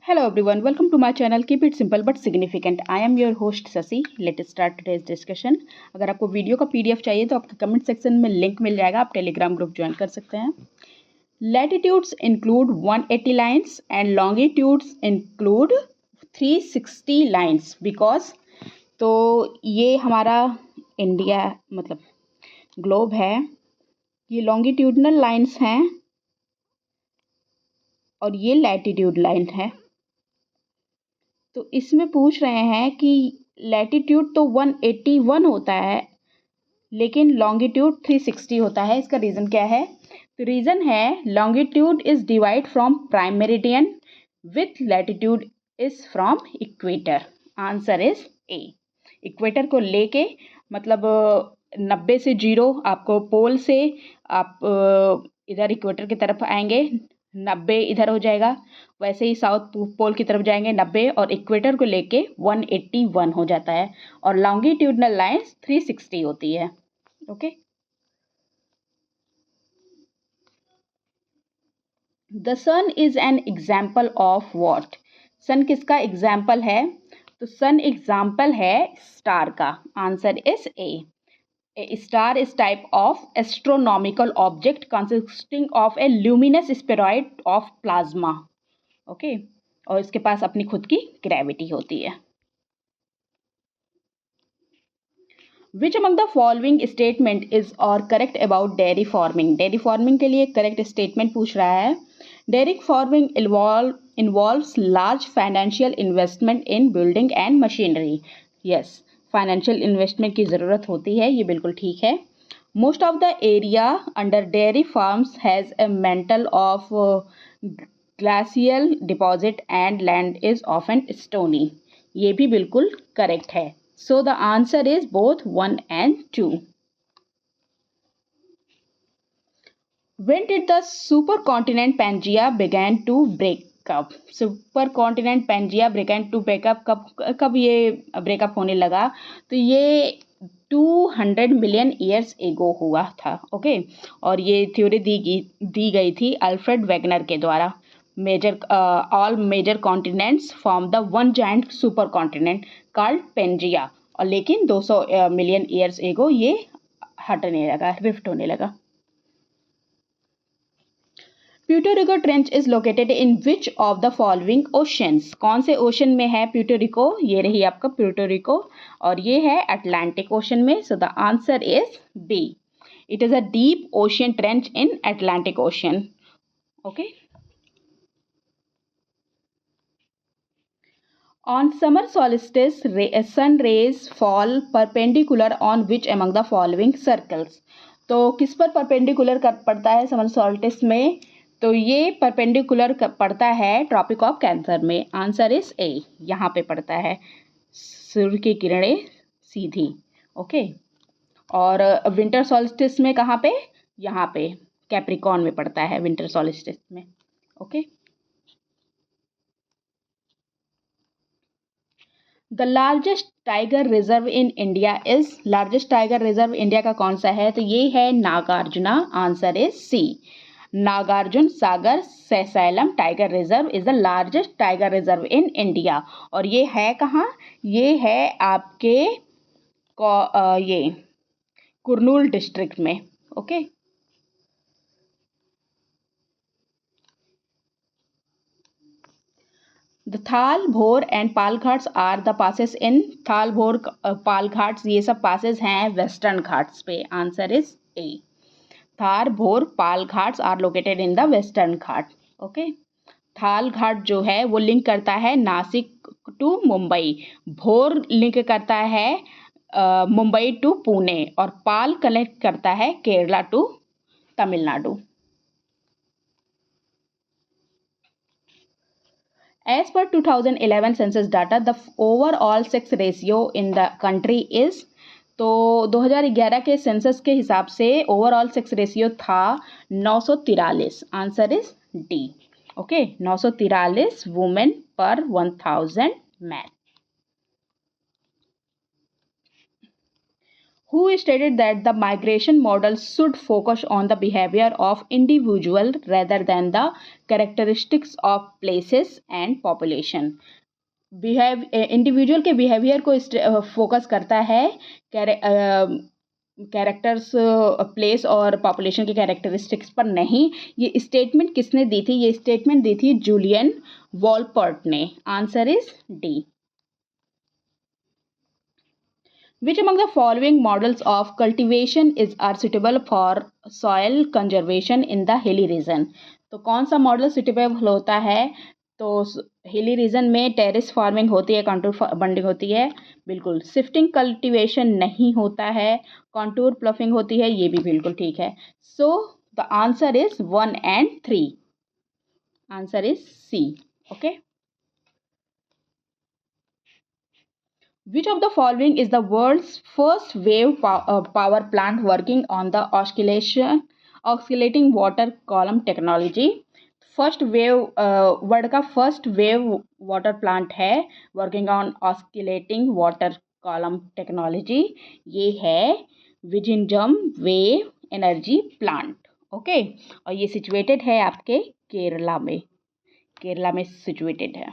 Hello everyone, welcome to my channel. Keep it simple but significant. I am your host Sasi. Let's start today's discussion. अगर आपको video का PDF चाहिए तो आपको comment section में link मिल जाएगा, आप टेलीग्राम ग्रुप ज्वाइन कर सकते हैं. Latitudes include 180 lines and longitudes include 360 lines because तो ये हमारा इंडिया मतलब ग्लोब है, ये लॉन्गिट्यूडनल लाइंस हैं और ये लैटिट्यूड लाइन है. तो इसमें पूछ रहे हैं कि लैटिट्यूड तो 181 होता है लेकिन लॉन्गिट्यूड 360 होता है. इसका रीज़न क्या है? तो रीज़न है longitude is divide from prime meridian with latitude is from equator. Answer is a. Equator को लेके मतलब 90 से 0 आपको पोल से आप इधर इक्वेटर की तरफ आएंगे, 90 इधर हो जाएगा. वैसे ही साउथ पोल की तरफ जाएंगे 90 और इक्वेटर को लेके 181 हो जाता है और लॉन्गिट्यूडनल लाइंस 360 होती है. Okay. The sun is an example of what? Sun किसका एग्जाम्पल है? तो सन एग्जाम्पल है स्टार का. Answer is A. A star is type of astronomical object consisting of a luminous spheroid of plasma. Okay. और इसके पास अपनी खुद की ग्रेविटी होती है. Which among the following statement is or correct about dairy farming? Dairy farming के लिए correct statement पूछ रहा है. Dairy farming involves large financial investment in building and machinery. Yes, financial investment की ज़रूरत होती है, ये बिल्कुल ठीक है. Most of the area under dairy farms has a mental of glacial deposit and land is often stony. ये भी बिल्कुल करेक्ट है. So the answer is both 1 and 2. When did the supercontinent Pangaea began to break up? Supercontinent Pangaea began to break up कब ये breakup होने लगा? तो ये 200 मिलियन ईयर्स एगो हुआ था. ओके. और ये थ्योरी दी गई थी अल्फ्रेड वेगनर के द्वारा. All major continents form the one giant super continent called Pangaea. और लेकिन 200 मिलियन ईयर्स एगो ये हटने लगा, रिफ्ट होने लगा. Puerto Rico trench is located in which of the following oceans? कौन से ओशन में है प्यूर्टो रिको? ये रही आपका प्यूर्टो रिको और ये है अटलांटिक ओशन में. So the answer is B. It is a deep ocean trench in Atlantic ocean. Okay. On summer solstice, sun rays fall perpendicular on which among the following circles? तो किस पर perpendicular पड़ता है summer solstice में? तो ये perpendicular पड़ता है ट्रॉपिक ऑफ कैंसर में. Answer is A. यहाँ पे पड़ता है सूर्य की किरणें सीधी. ओके. और विंटर सॉल्स्टिस में कहाँ पे? यहाँ पे कैप्रिकॉर्न में पड़ता है विंटर सॉल्स्टिस में. Okay. The largest tiger reserve in India is? Largest tiger reserve India का कौन सा है? तो ये है Nagarjuna. Answer is C. Nagarjuna Sagar Srisailam tiger reserve is the largest tiger reserve in India. और ये है कहाँ? ये है आपके ये कुर्नूल डिस्ट्रिक्ट में. Okay. The Thal Bhor and Pal Ghats are the passes in? Thal Bhor Pal Ghats ये सब पासेस हैं वेस्टर्न घाट्स पे. Answer is A. Thal Bhor Pal Ghats are located in the western Ghat. Okay. Thal Ghat जो है वो लिंक करता है नासिक टू मुंबई. भोर लिंक करता है मुंबई टू पुणे और पाल कनेक्ट करता है Kerala to Tamil Nadu. As per 2011 census data, the overall sex ratio in the country is? तो 2011 के सेंसस के हिसाब से ओवरऑल सेक्स रेशियो था 943. Answer is D. Okay. 943 women पर 1000 man. Who stated that the migration model should focus on the behavior of individual rather than the characteristics of places and population? Individual के behaviour को focus करता है, characters, place और population के characteristics पर नहीं। ये स्टेटमेंट किसने दी थी? ये स्टेटमेंट दी थी जूलियन वॉलपर्ट ने। Answer is D. Which among the following models of cultivation are suitable for soil conservation in the hilly region? तो कौन सा मॉडल सुटेबल होता है? तो हिली रीजन में टेरेस फार्मिंग होती है, कॉन्टूर बंडिंग होती है, बिल्कुल। शिफ्टिंग कल्टीवेशन नहीं होता है, कॉन्टूर प्लफिंग होती है, ये भी बिल्कुल ठीक है। So the answer is 1 and 3। Answer is C. Okay. Which of the following is the world's first wave power plant working on the oscillating water column technology? First wave, world का first wave water plant है working on oscillating water column technology. ये है Vizhinjam wave energy plant. Okay, और ये situated है आपके केरला में, केरला में सिचुएटेड है।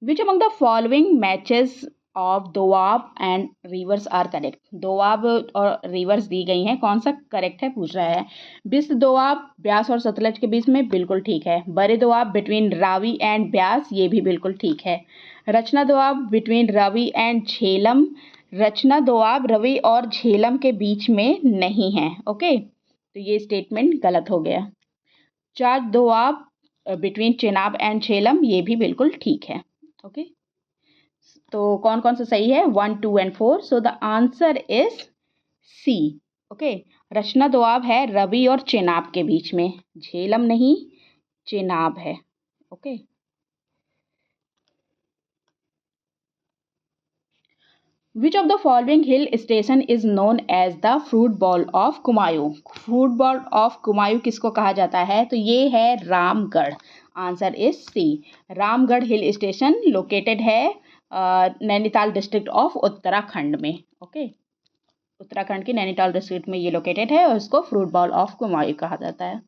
Which among the following matches of Doab and rivers are correct? Doab और रिवर्स दी गई हैं, कौन सा करेक्ट है पूछ रहा है। बिस्त दोआब ब्यास और सतलज के बीच में, बिल्कुल ठीक है। बड़े दोआब बिटवीन रावी एंड ब्यास, ये भी बिल्कुल ठीक है। रचना दोआब बिटवीन रावी एंड झेलम, रचना दोआब रवि और झेलम के बीच में नहीं है। ओके, तो ये स्टेटमेंट गलत हो गया। चार दोआब बिटवीन चेनाब एंड झेलम, ये भी बिल्कुल ठीक है। ओके, तो कौन कौन सा सही है? 1, 2 and 4। So the answer is C. Okay, Rachna Doab है रवि और चेनाब के बीच में, झेलम नहीं, चेनाब है। Okay. Which of the following hill station is known as the fruit bowl of Kumaon? fruit bowl of Kumaon किसको कहा जाता है? तो ये है Ramgarh. Answer is C. Ramgarh hill station located है नैनीताल डिस्ट्रिक्ट ऑफ उत्तराखंड में। ओके, उत्तराखंड के नैनीताल डिस्ट्रिक्ट में ये लोकेटेड है और इसको फ्रूट बॉल ऑफ कुमायूं कहा जाता है।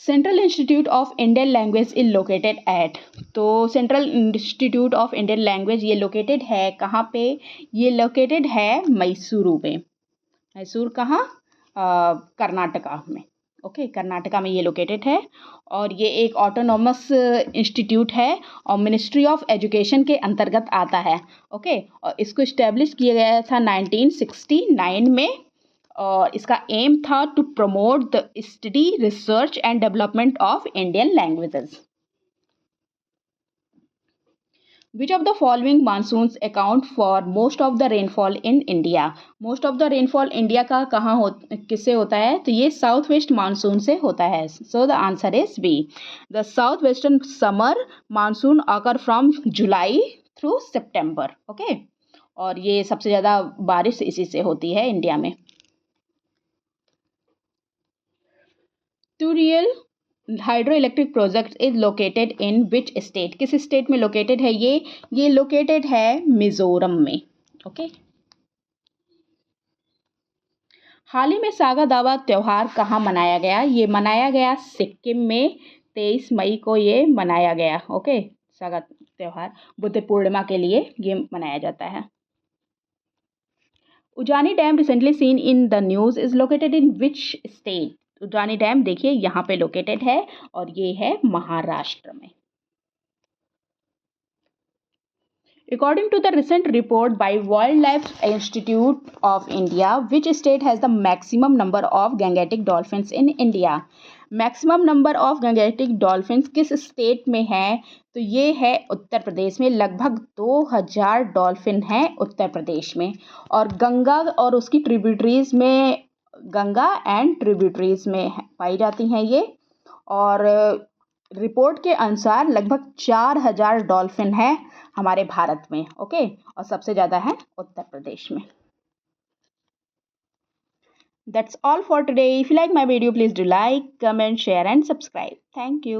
Central institute of Indian language is located at? तो central institute of Indian language ये लोकेटेड है कहाँ पे? ये लोकेटेड है मैसूरू में। मैसूर कहाँ? कर्नाटका में। ओके, कर्नाटका में ये लोकेटेड है और ये एक ऑटोनॉमस इंस्टीट्यूट है और मिनिस्ट्री ऑफ एजुकेशन के अंतर्गत आता है। ओके, और इसको इस्टेब्लिश किया गया था 1969 में और इसका एम था to promote the study, research and development of Indian languages. Which of the following monsoons account for most of the rainfall in India? Most of the rainfall India का कहाँ किससे होता है? तो ये साउथ वेस्ट मानसून से होता है। So the answer is B. The south western summer monsoon occur from July through September. Okay, और ये सबसे ज़्यादा बारिश इसी से होती है इंडिया में। Tuirial hydro electric project is located in which state? किस स्टेट में लोकेटेड है ये लोकेटेड है मिजोरम में। ओके, हाल ही में सागा दावा त्यौहार कहाँ मनाया गया? ये मनाया गया सिक्किम में, 23 मई को ये मनाया गया। ओके, सागा त्यौहार बुद्ध पूर्णिमा के लिए ये मनाया जाता है। Ujani dam recently seen in the news is located in which state? Ujani dam देखिए यहाँ पे लोकेटेड है और ये है महाराष्ट्र में। According to the recent report by Wildlife Institute of India, which state has the maximum number of Gangetic dolphins in India? Maximum number of Gangetic dolphins किस state में है? तो ये है उत्तर प्रदेश में। लगभग 2000 डॉल्फिन हैं उत्तर प्रदेश में और गंगा और उसकी ट्रिब्यूटरीज में, गंगा एंड ट्रिब्यूटरीज में पाई जाती हैं ये। और रिपोर्ट के अनुसार लगभग 4000 डॉल्फिन है हमारे भारत में। ओके, और सबसे ज़्यादा है उत्तर प्रदेश में। That's all for today. If you like my video, please do like, comment, share and subscribe. Thank you.